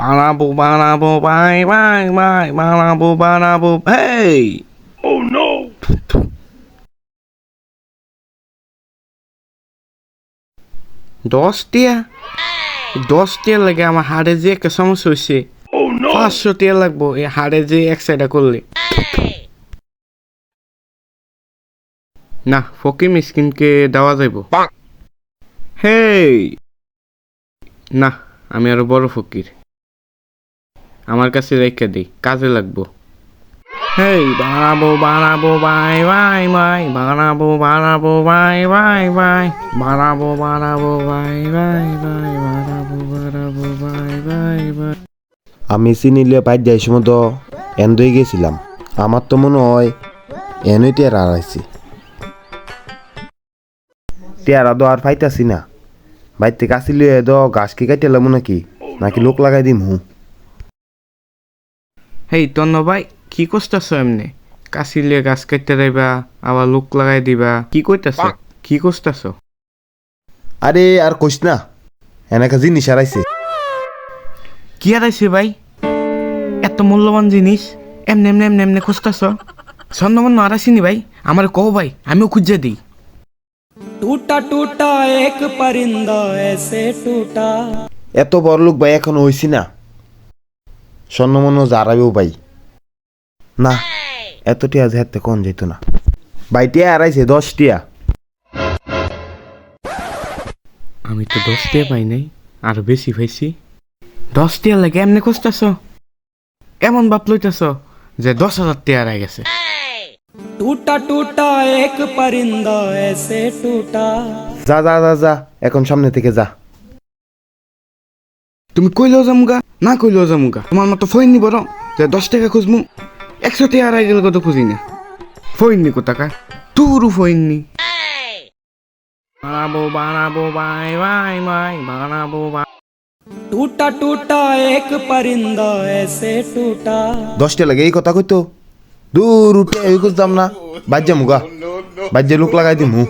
বানাবো, by, by, by, বানাবো, হেই! Oh no! দশ টিয়া লাগে আমার হাড়ে যে একটা সমস্যা হয়েছে। Oh no! 500 টিয়া লাগবো এই হাড়ে যে এক সাইডা করলে। না, ফকির মিসকিনকে দেওয়া যাইব। হেই! না, আমি আরো বড় ফকির, আমার কাছে রেখে দিই, কাজে লাগবো। হেই, বানাবো, বাই, বাই, বাই, বানাবো, বাই, বাই, বাই, বানাবো, বাই, বাই, বাই, বানাবো, বাই, বাই, বাই। আমি চিনিলে বাইর যাই সময় তো এনদই গেছিলাম। আমার তো মনে হয় এনই টেরা হারাইছি। টেরা তো আর পাইতাছি না। বাইর থেকে আসিলে তো গাছ কি কাটিয়ে লামো নাকি লোক লাগাই দিম হু। হেই তন্ন ভাই, কি করতেছ এমনি? কাশিলে গাছ কাটতে যাইবা, আবার লোক লাগাই দিবা, কি কইতাছ? কি করতেছ? আরে আর কইস না, এনেকা জিনিস হারাইছে। কি হারাইছে ভাই? এত মূল্যবান জিনিস এমনি খুঁজতেছ? ছন্দমন্য হারাইছিনি ভাই, আমার কও ভাই, আমিও খুঁজে দিই। टूटा टूटा एक परिंदा ऐसे टूटा। এত বড় লোক ভাই এখনো হইছি না, স্বর্ণমন্য জারাবেও ভাই না। এত টিয়া হাতে কোন যেত না ভাই। টিয়া হারাইছে 10 টিয়া। আমি তো 10 টিয়া পাই নাই, আরো বেশি পাইছি। 10 টিয়া লাগে এমনি খুঁজতেছ? এমন বাপ লইতেছ যে 10,000 টিয়া হারাই গেছে। टूटा टूटा एक परिंदा ऐसे टूटा। যা যা যা যা, এখন সামনে থেকে যা। তুমি কইলেও যামুগা, না কইলেও যামুগা, তোমার মতো ফইন নি বড় যে 10 টাকা খুঁজমু, 100 টাকা হারাই গেলে কত খুঁজি না। ফইন নি কোথাকা, তুরু ফইন নি। বানাবো, বাই, বাই, বাই, বানাবো, टूटा टूटा एक परिंदा ऐसे टूटा। 10 টিয়া লাগে এই কথা কইতো? দূর উঠে এই খুঁজতাম না, বাজ্যা মুগা, বাজ্যে লোক লাগাই দিমু।